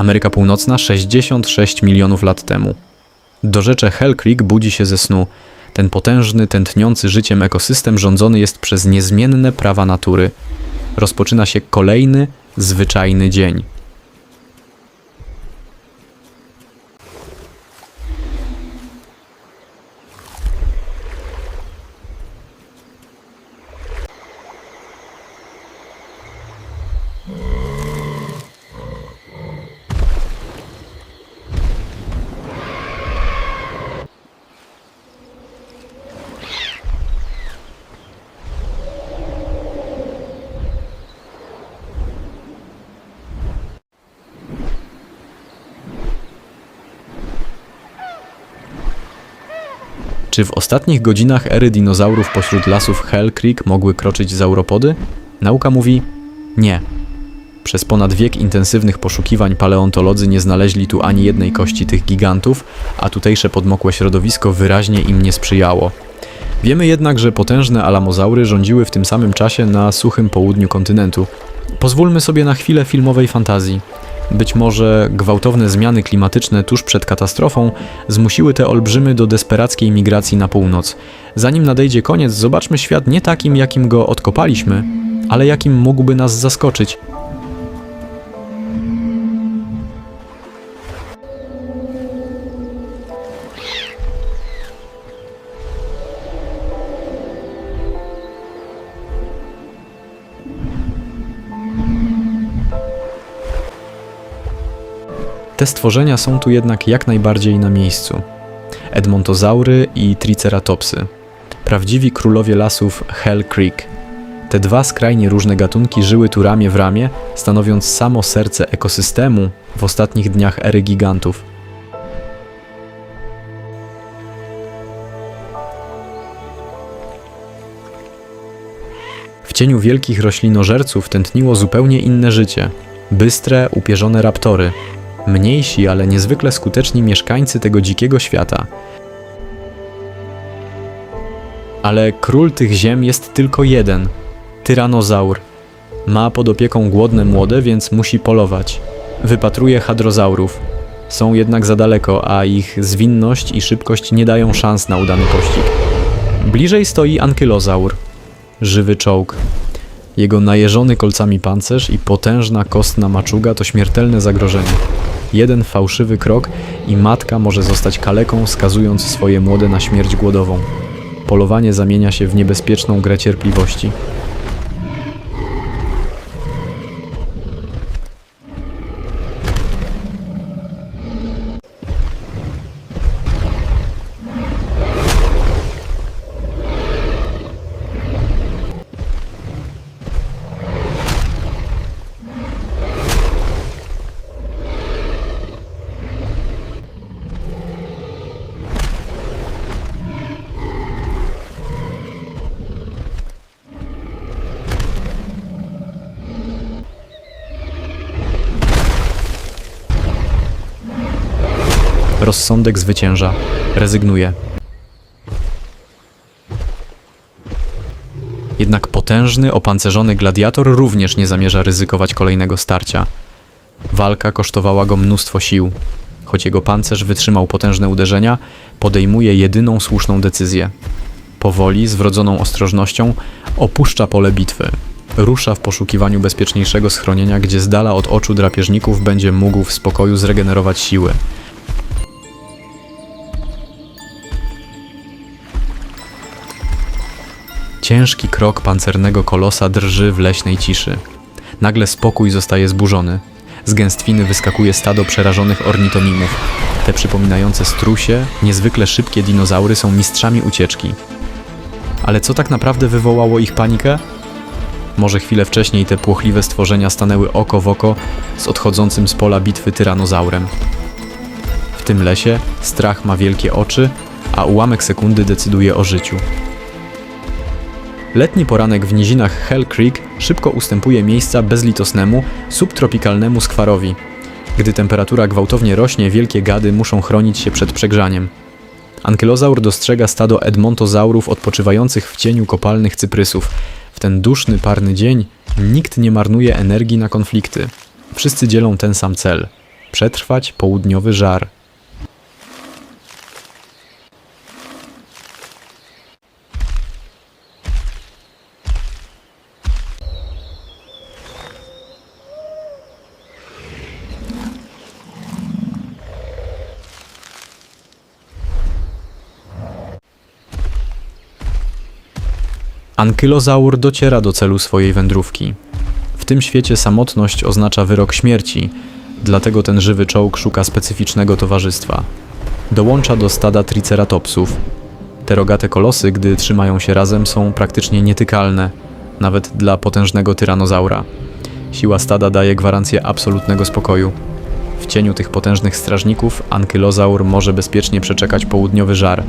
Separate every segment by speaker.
Speaker 1: Ameryka Północna 66 milionów lat temu. Dorzecze Hell Creek budzi się ze snu. Ten potężny, tętniący życiem ekosystem rządzony jest przez niezmienne prawa natury. Rozpoczyna się kolejny, zwyczajny dzień. Czy w ostatnich godzinach ery dinozaurów pośród lasów Hell Creek mogły kroczyć zauropody? Nauka mówi nie. Przez ponad wiek intensywnych poszukiwań paleontolodzy nie znaleźli tu ani jednej kości tych gigantów, a tutejsze podmokłe środowisko wyraźnie im nie sprzyjało. Wiemy jednak, że potężne alamozaury rządziły w tym samym czasie na suchym południu kontynentu. Pozwólmy sobie na chwilę filmowej fantazji. Być może gwałtowne zmiany klimatyczne tuż przed katastrofą zmusiły te olbrzymy do desperackiej migracji na północ. Zanim nadejdzie koniec, zobaczmy świat nie takim, jakim go odkopaliśmy, ale jakim mógłby nas zaskoczyć. Te stworzenia są tu jednak jak najbardziej na miejscu. Edmontozaury i triceratopsy. Prawdziwi królowie lasów Hell Creek. Te dwa skrajnie różne gatunki żyły tu ramię w ramię, stanowiąc samo serce ekosystemu w ostatnich dniach ery gigantów. W cieniu wielkich roślinożerców tętniło zupełnie inne życie. Bystre, upierzone raptory. Mniejsi, ale niezwykle skuteczni mieszkańcy tego dzikiego świata. Ale król tych ziem jest tylko jeden – tyranozaur. Ma pod opieką głodne młode, więc musi polować. Wypatruje hadrozaurów. Są jednak za daleko, a ich zwinność i szybkość nie dają szans na udany pościg. Bliżej stoi ankylozaur – żywy czołg. Jego najeżony kolcami pancerz i potężna kostna maczuga to śmiertelne zagrożenie. Jeden fałszywy krok i matka może zostać kaleką, skazując swoje młode na śmierć głodową. Polowanie zamienia się w niebezpieczną grę cierpliwości. Rozsądek zwycięża. Rezygnuje. Jednak potężny, opancerzony gladiator również nie zamierza ryzykować kolejnego starcia. Walka kosztowała go mnóstwo sił. Choć jego pancerz wytrzymał potężne uderzenia, podejmuje jedyną słuszną decyzję. Powoli, z wrodzoną ostrożnością, opuszcza pole bitwy. Rusza w poszukiwaniu bezpieczniejszego schronienia, gdzie z dala od oczu drapieżników będzie mógł w spokoju zregenerować siły. Ciężki krok pancernego kolosa drży w leśnej ciszy. Nagle spokój zostaje zburzony. Z gęstwiny wyskakuje stado przerażonych ornitomimów. Te przypominające strusie, niezwykle szybkie dinozaury są mistrzami ucieczki. Ale co tak naprawdę wywołało ich panikę? Może chwilę wcześniej te płochliwe stworzenia stanęły oko w oko z odchodzącym z pola bitwy tyranozaurem. W tym lesie strach ma wielkie oczy, a ułamek sekundy decyduje o życiu. Letni poranek w nizinach Hell Creek szybko ustępuje miejsca bezlitosnemu, subtropikalnemu skwarowi. Gdy temperatura gwałtownie rośnie, wielkie gady muszą chronić się przed przegrzaniem. Ankylozaur dostrzega stado edmontozaurów odpoczywających w cieniu kopalnych cyprysów. W ten duszny, parny dzień nikt nie marnuje energii na konflikty. Wszyscy dzielą ten sam cel – przetrwać południowy żar. Ankylozaur dociera do celu swojej wędrówki. W tym świecie samotność oznacza wyrok śmierci, dlatego ten żywy czołg szuka specyficznego towarzystwa. Dołącza do stada triceratopsów. Te rogate kolosy, gdy trzymają się razem, są praktycznie nietykalne, nawet dla potężnego tyranozaura. Siła stada daje gwarancję absolutnego spokoju. W cieniu tych potężnych strażników ankylozaur może bezpiecznie przeczekać południowy żar.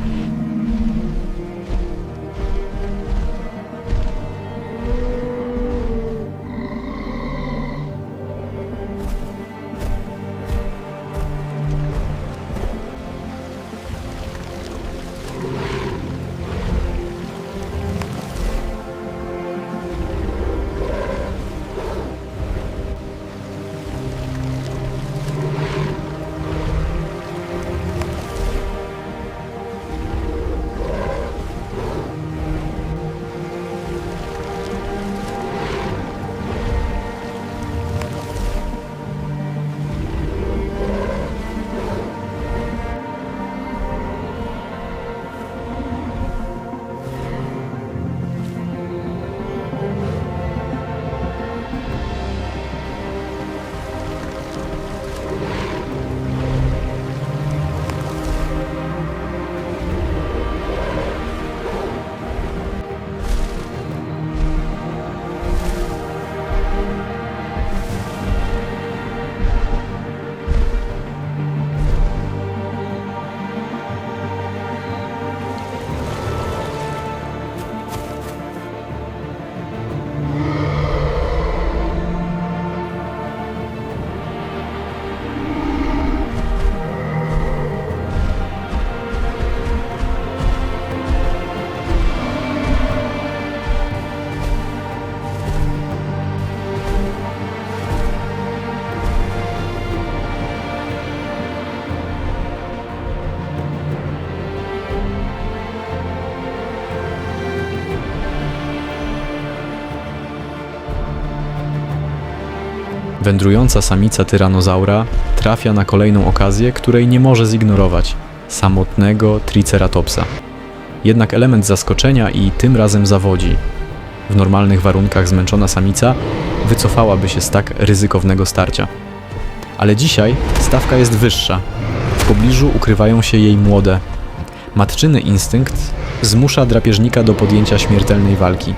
Speaker 1: Wędrująca samica tyranozaura trafia na kolejną okazję, której nie może zignorować – samotnego triceratopsa. Jednak element zaskoczenia i tym razem zawodzi. W normalnych warunkach zmęczona samica wycofałaby się z tak ryzykownego starcia. Ale dzisiaj stawka jest wyższa. W pobliżu ukrywają się jej młode. Matczyny instynkt zmusza drapieżnika do podjęcia śmiertelnej walki.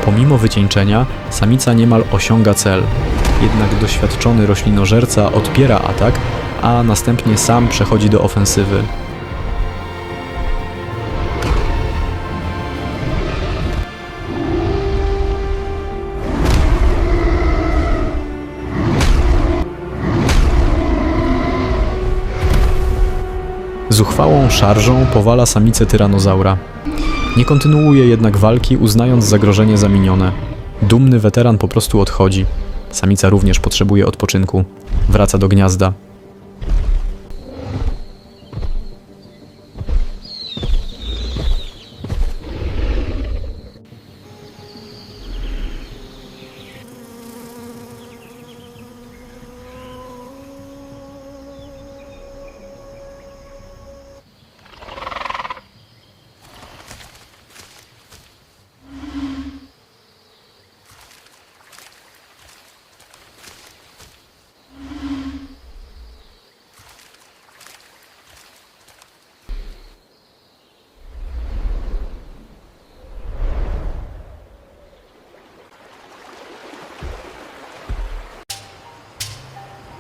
Speaker 1: Pomimo wycieńczenia, samica niemal osiąga cel. Jednak doświadczony roślinożerca odpiera atak, a następnie sam przechodzi do ofensywy. Zuchwałą szarżą powala samicę tyranozaura. Nie kontynuuje jednak walki, uznając zagrożenie za minione. Dumny weteran po prostu odchodzi. Samica również potrzebuje odpoczynku. Wraca do gniazda.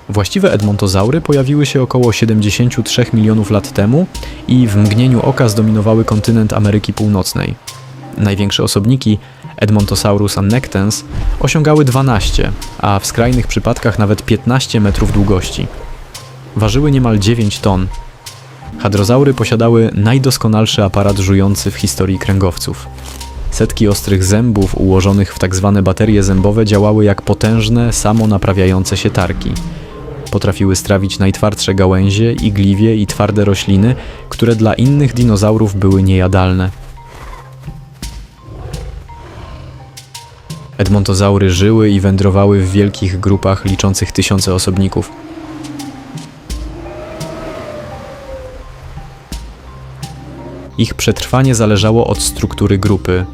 Speaker 1: Właściwe edmontozaury pojawiły się około 73 milionów lat temu i w mgnieniu oka zdominowały kontynent Ameryki Północnej. Największe osobniki Edmontosaurus annectens, osiągały 12, a w skrajnych przypadkach nawet 15 metrów długości. Ważyły niemal 9 ton. Hadrozaury posiadały najdoskonalszy aparat żujący w historii kręgowców. Setki ostrych zębów ułożonych w tzw. baterie zębowe działały jak potężne, samonaprawiające się tarki. Potrafiły strawić najtwardsze gałęzie, igliwie i twarde rośliny, które dla innych dinozaurów były niejadalne. Edmontozaury żyły i wędrowały w wielkich grupach liczących tysiące osobników. Ich przetrwanie zależało od struktury grupy.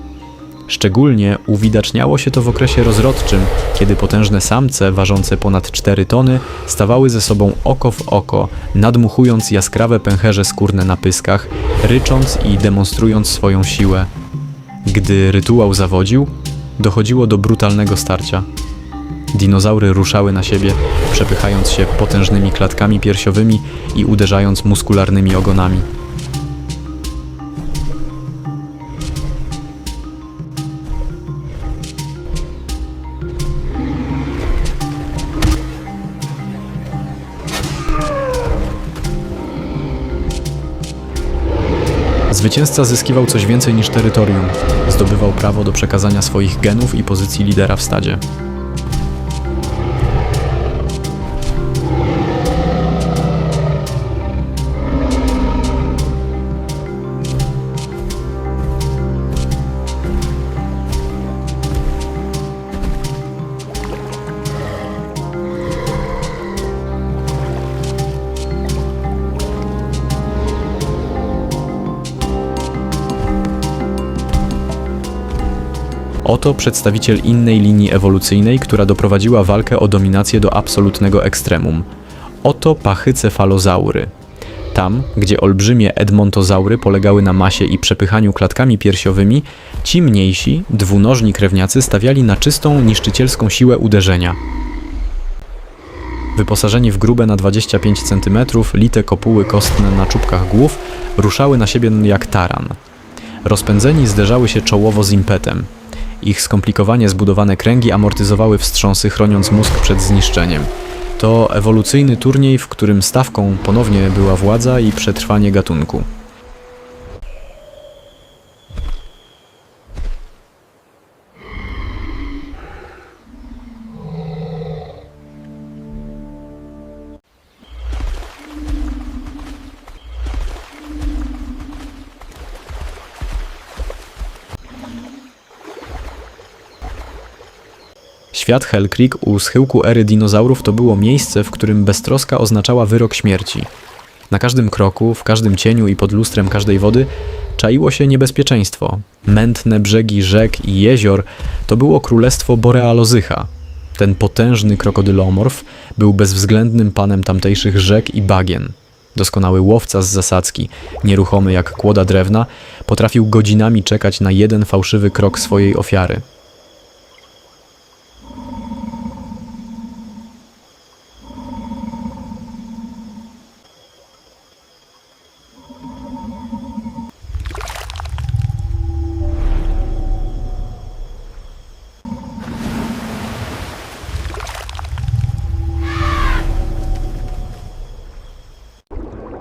Speaker 1: Szczególnie uwidaczniało się to w okresie rozrodczym, kiedy potężne samce, ważące ponad 4 tony, stawały ze sobą oko w oko, nadmuchując jaskrawe pęcherze skórne na pyskach, rycząc i demonstrując swoją siłę. Gdy rytuał zawodził, dochodziło do brutalnego starcia. Dinozaury ruszały na siebie, przepychając się potężnymi klatkami piersiowymi i uderzając muskularnymi ogonami. Zwycięzca zyskiwał coś więcej niż terytorium. Zdobywał prawo do przekazania swoich genów i pozycji lidera w stadzie. Oto przedstawiciel innej linii ewolucyjnej, która doprowadziła walkę o dominację do absolutnego ekstremum. Oto pachycefalozaury. Tam, gdzie olbrzymie edmontozaury polegały na masie i przepychaniu klatkami piersiowymi, ci mniejsi, dwunożni krewniacy stawiali na czystą, niszczycielską siłę uderzenia. Wyposażeni w grube na 25 cm, lite kopuły kostne na czubkach głów, ruszały na siebie jak taran. Rozpędzeni zderzały się czołowo z impetem. Ich skomplikowanie zbudowane kręgi amortyzowały wstrząsy, chroniąc mózg przed zniszczeniem. To ewolucyjny turniej, w którym stawką ponownie była władza i przetrwanie gatunku. Świat Hell Creek u schyłku ery dinozaurów to było miejsce, w którym beztroska oznaczała wyrok śmierci. Na każdym kroku, w każdym cieniu i pod lustrem każdej wody czaiło się niebezpieczeństwo. Mętne brzegi rzek i jezior to było królestwo Borealozycha. Ten potężny krokodylomorf był bezwzględnym panem tamtejszych rzek i bagien. Doskonały łowca z zasadzki, nieruchomy jak kłoda drewna, potrafił godzinami czekać na jeden fałszywy krok swojej ofiary.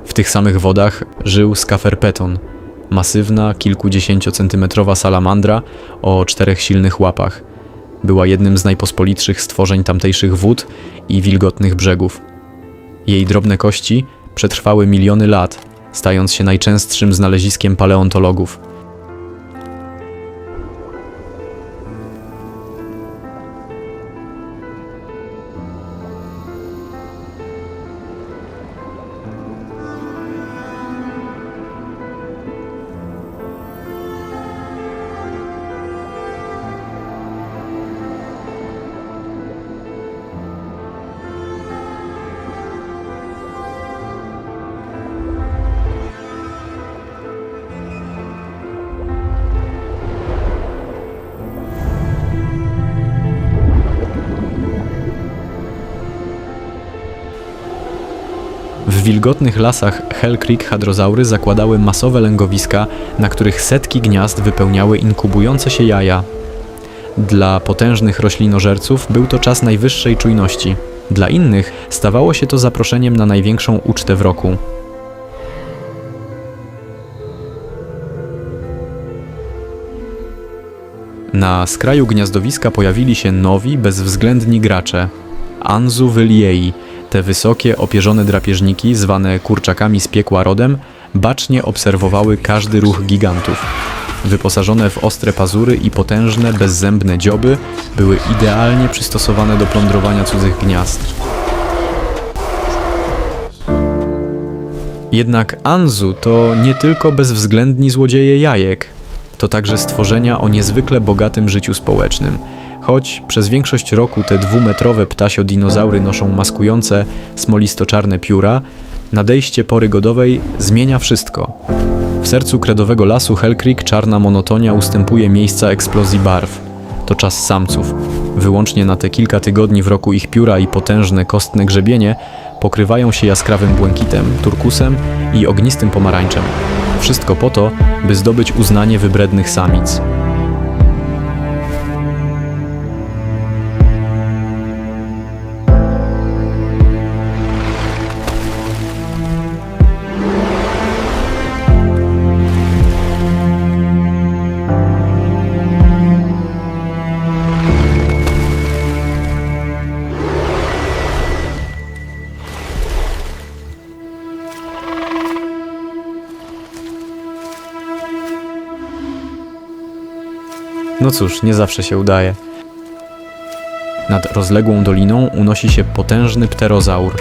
Speaker 1: W tych samych wodach żył Scaferpeton, masywna, kilkudziesięciocentymetrowa salamandra o 4 silnych łapach. Była jednym z najpospolitszych stworzeń tamtejszych wód i wilgotnych brzegów. Jej drobne kości przetrwały miliony lat, stając się najczęstszym znaleziskiem paleontologów. W wilgotnych lasach Hell Creek hadrozaury zakładały masowe lęgowiska, na których setki gniazd wypełniały inkubujące się jaja. Dla potężnych roślinożerców był to czas najwyższej czujności. Dla innych stawało się to zaproszeniem na największą ucztę w roku. Na skraju gniazdowiska pojawili się nowi, bezwzględni gracze. Anzu-wyliei, te wysokie, opierzone drapieżniki, zwane kurczakami z piekła rodem, bacznie obserwowały każdy ruch gigantów. Wyposażone w ostre pazury i potężne, bezzębne dzioby, były idealnie przystosowane do plądrowania cudzych gniazd. Jednak Anzu to nie tylko bezwzględni złodzieje jajek. To także stworzenia o niezwykle bogatym życiu społecznym. Choć przez większość roku te dwumetrowe ptasio-dinozaury noszą maskujące, smolisto-czarne pióra, nadejście pory godowej zmienia wszystko. W sercu kredowego lasu Hell Creek czarna monotonia ustępuje miejsca eksplozji barw. To czas samców. Wyłącznie na te kilka tygodni w roku ich pióra i potężne, kostne grzebienie pokrywają się jaskrawym błękitem, turkusem i ognistym pomarańczem. Wszystko po to, by zdobyć uznanie wybrednych samic. No cóż, nie zawsze się udaje. Nad rozległą doliną unosi się potężny pterozaur.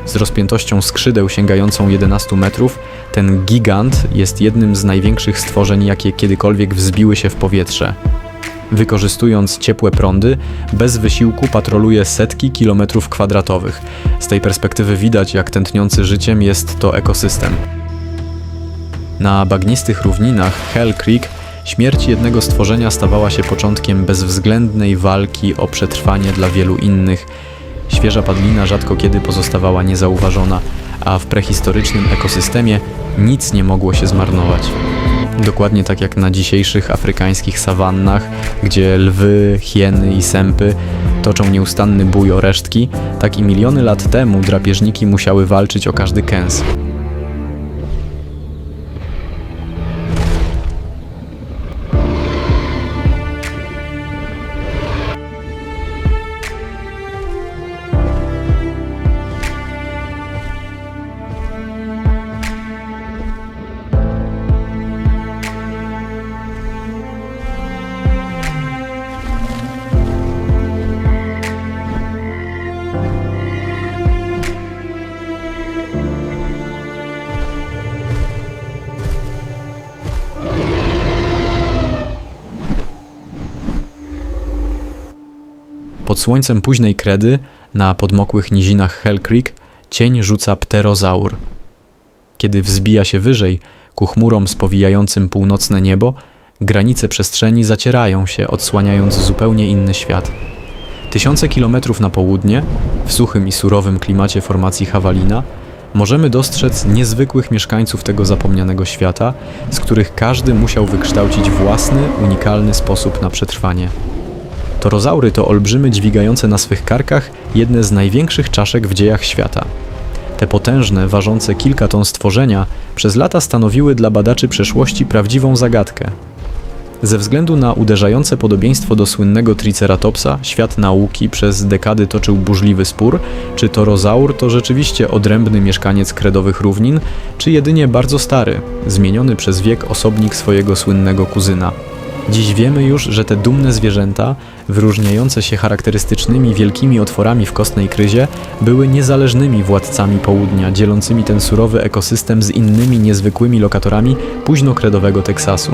Speaker 1: Z rozpiętością skrzydeł sięgającą 11 metrów, ten gigant jest jednym z największych stworzeń, jakie kiedykolwiek wzbiły się w powietrze. Wykorzystując ciepłe prądy, bez wysiłku patroluje setki kilometrów kwadratowych. Z tej perspektywy widać, jak tętniący życiem jest to ekosystem. Na bagnistych równinach Hell Creek śmierć jednego stworzenia stawała się początkiem bezwzględnej walki o przetrwanie dla wielu innych. Świeża padlina rzadko kiedy pozostawała niezauważona, a w prehistorycznym ekosystemie nic nie mogło się zmarnować. Dokładnie tak jak na dzisiejszych afrykańskich sawannach, gdzie lwy, hieny i sępy toczą nieustanny bój o resztki, tak i miliony lat temu drapieżniki musiały walczyć o każdy kęs. Pod słońcem późnej kredy, na podmokłych nizinach Hell Creek, cień rzuca pterozaur. Kiedy wzbija się wyżej, ku chmurom spowijającym północne niebo, granice przestrzeni zacierają się, odsłaniając zupełnie inny świat. Tysiące kilometrów na południe, w suchym i surowym klimacie formacji Hawalina, możemy dostrzec niezwykłych mieszkańców tego zapomnianego świata, z których każdy musiał wykształcić własny, unikalny sposób na przetrwanie. Torozaury to olbrzymy dźwigające na swych karkach jedne z największych czaszek w dziejach świata. Te potężne, ważące kilka ton stworzenia przez lata stanowiły dla badaczy przeszłości prawdziwą zagadkę. Ze względu na uderzające podobieństwo do słynnego Triceratopsa, świat nauki przez dekady toczył burzliwy spór, czy torozaur to rzeczywiście odrębny mieszkaniec kredowych równin, czy jedynie bardzo stary, zmieniony przez wiek osobnik swojego słynnego kuzyna. Dziś wiemy już, że te dumne zwierzęta, wyróżniające się charakterystycznymi wielkimi otworami w kostnej kryzie, były niezależnymi władcami południa, dzielącymi ten surowy ekosystem z innymi niezwykłymi lokatorami późnokredowego Teksasu.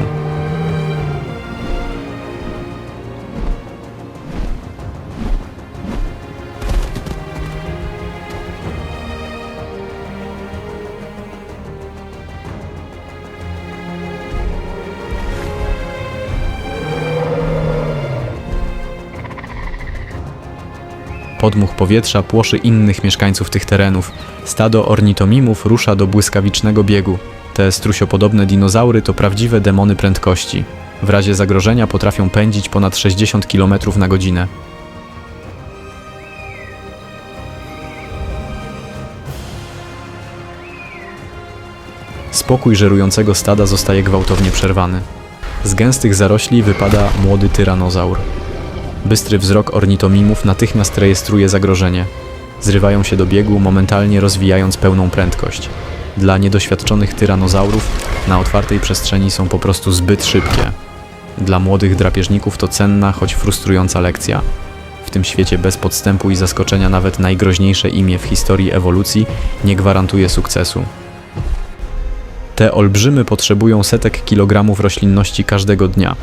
Speaker 1: Podmuch powietrza płoszy innych mieszkańców tych terenów. Stado ornitomimów rusza do błyskawicznego biegu. Te strusiopodobne dinozaury to prawdziwe demony prędkości. W razie zagrożenia potrafią pędzić ponad 60 km na godzinę. Spokój żerującego stada zostaje gwałtownie przerwany. Z gęstych zarośli wypada młody tyranozaur. Bystry wzrok ornitomimów natychmiast rejestruje zagrożenie. Zrywają się do biegu, momentalnie rozwijając pełną prędkość. Dla niedoświadczonych tyranozaurów na otwartej przestrzeni są po prostu zbyt szybkie. Dla młodych drapieżników to cenna, choć frustrująca lekcja. W tym świecie bez podstępu i zaskoczenia nawet najgroźniejsze imię w historii ewolucji nie gwarantuje sukcesu. Te olbrzymy potrzebują setek kilogramów roślinności każdego dnia.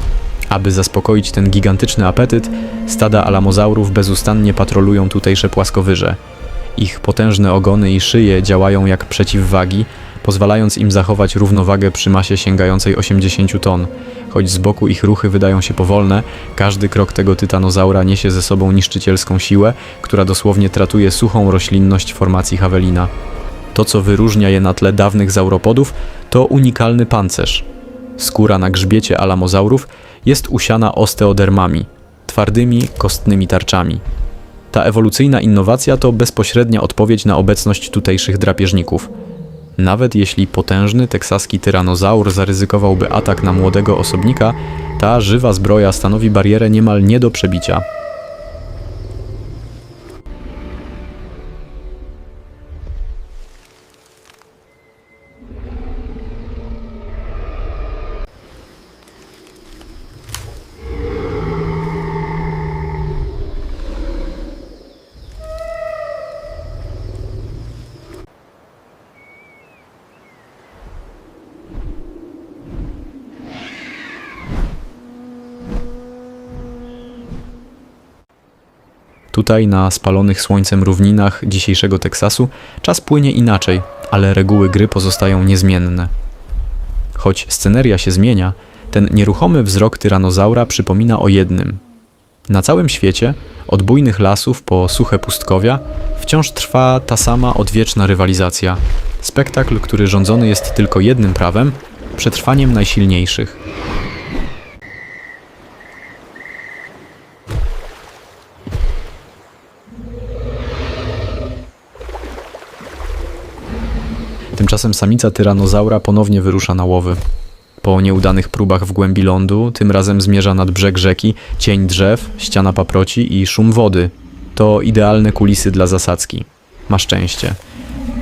Speaker 1: Aby zaspokoić ten gigantyczny apetyt, stada alamozaurów bezustannie patrolują tutejsze płaskowyże. Ich potężne ogony i szyje działają jak przeciwwagi, pozwalając im zachować równowagę przy masie sięgającej 80 ton. Choć z boku ich ruchy wydają się powolne, każdy krok tego tytanozaura niesie ze sobą niszczycielską siłę, która dosłownie tratuje suchą roślinność formacji Javelina. To, co wyróżnia je na tle dawnych zauropodów, to unikalny pancerz. Skóra na grzbiecie alamozaurów jest usiana osteodermami, twardymi, kostnymi tarczami. Ta ewolucyjna innowacja to bezpośrednia odpowiedź na obecność tutejszych drapieżników. Nawet jeśli potężny teksaski tyranozaur zaryzykowałby atak na młodego osobnika, ta żywa zbroja stanowi barierę niemal nie do przebicia. Tutaj, na spalonych słońcem równinach dzisiejszego Teksasu, czas płynie inaczej, ale reguły gry pozostają niezmienne. Choć sceneria się zmienia, ten nieruchomy wzrok tyranozaura przypomina o jednym. Na całym świecie, od bujnych lasów po suche pustkowia, wciąż trwa ta sama odwieczna rywalizacja. Spektakl, który rządzony jest tylko jednym prawem – przetrwaniem najsilniejszych. Tymczasem samica tyranozaura ponownie wyrusza na łowy. Po nieudanych próbach w głębi lądu, tym razem zmierza nad brzeg rzeki, cień drzew, ściana paproci i szum wody. To idealne kulisy dla zasadzki. Ma szczęście.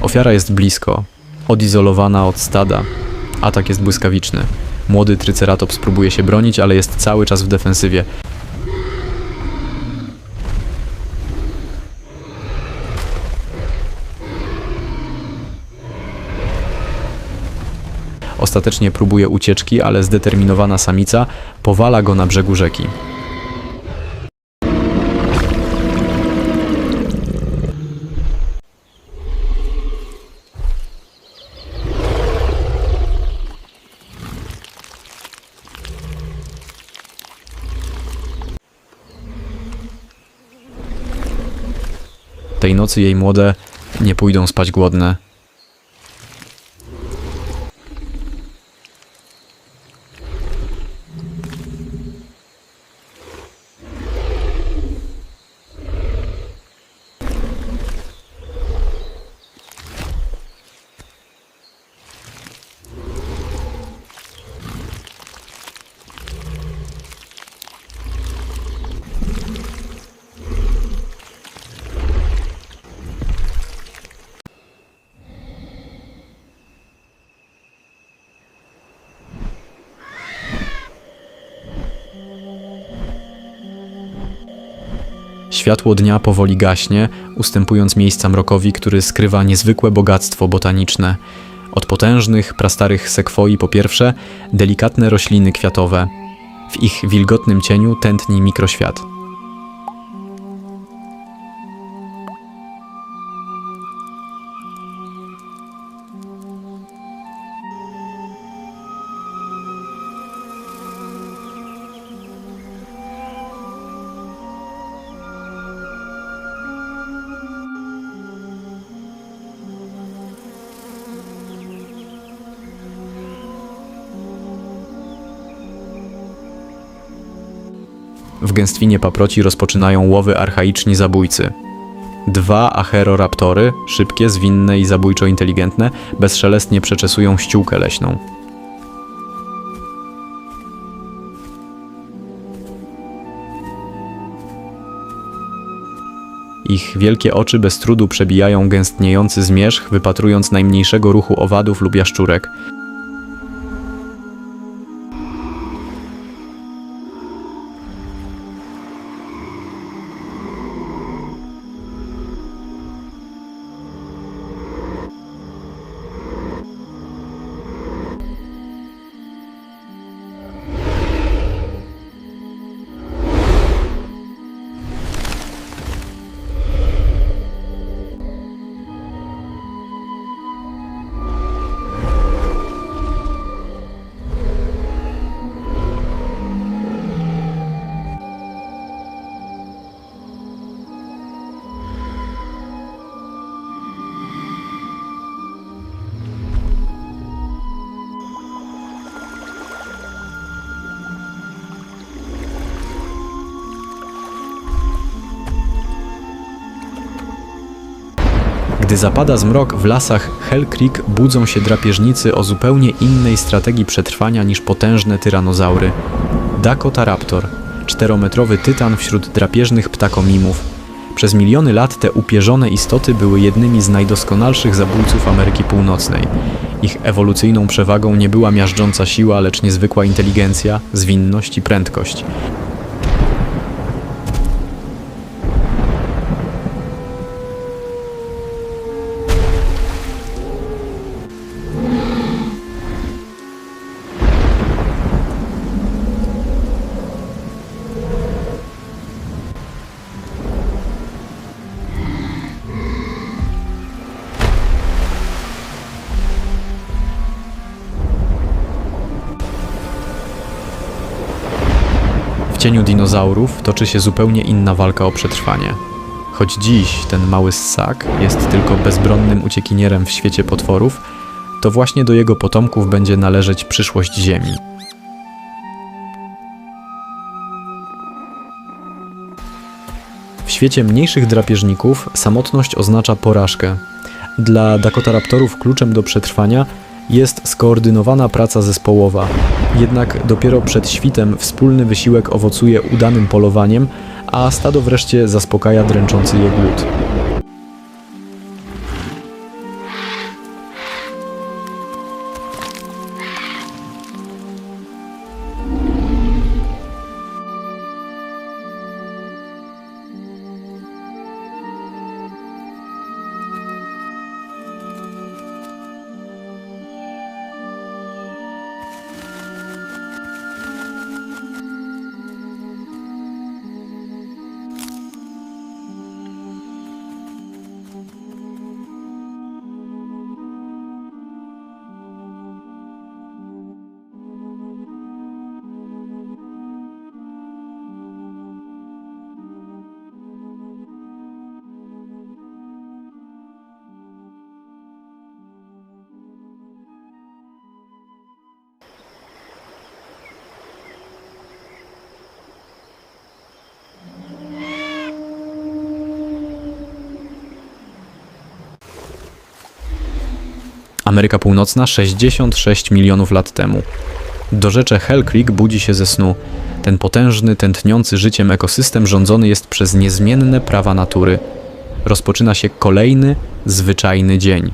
Speaker 1: Ofiara jest blisko, odizolowana od stada. Atak jest błyskawiczny. Młody tryceratops próbuje się bronić, ale jest cały czas w defensywie. Ostatecznie próbuje ucieczki, ale zdeterminowana samica powala go na brzegu rzeki. Tej nocy jej młode nie pójdą spać głodne. Światło dnia powoli gaśnie, ustępując miejsca mrokowi, który skrywa niezwykłe bogactwo botaniczne. Od potężnych, prastarych sekwoi po pierwsze, delikatne rośliny kwiatowe. W ich wilgotnym cieniu tętni mikroświat. W gęstwinie paproci rozpoczynają łowy archaiczni zabójcy. 2 acheroraptory, szybkie, zwinne i zabójczo inteligentne, bezszelestnie przeczesują ściółkę leśną. Ich wielkie oczy bez trudu przebijają gęstniejący zmierzch, wypatrując najmniejszego ruchu owadów lub jaszczurek. Gdy zapada zmrok, w lasach Hell Creek budzą się drapieżnicy o zupełnie innej strategii przetrwania niż potężne tyranozaury. Dakota Raptor, 4-metrowy tytan wśród drapieżnych ptakomimów. Przez miliony lat te upierzone istoty były jednymi z najdoskonalszych zabójców Ameryki Północnej. Ich ewolucyjną przewagą nie była miażdżąca siła, lecz niezwykła inteligencja, zwinność i prędkość. W cieniu dinozaurów toczy się zupełnie inna walka o przetrwanie. Choć dziś ten mały ssak jest tylko bezbronnym uciekinierem w świecie potworów, to właśnie do jego potomków będzie należeć przyszłość Ziemi. W świecie mniejszych drapieżników samotność oznacza porażkę. Dla dakotaraptorów kluczem do przetrwania jest skoordynowana praca zespołowa. Jednak dopiero przed świtem wspólny wysiłek owocuje udanym polowaniem, a stado wreszcie zaspokaja dręczący je głód. Ameryka Północna 66 milionów lat temu. Dorzecze Hell Creek budzi się ze snu. Ten potężny, tętniący życiem ekosystem rządzony jest przez niezmienne prawa natury. Rozpoczyna się kolejny, zwyczajny dzień.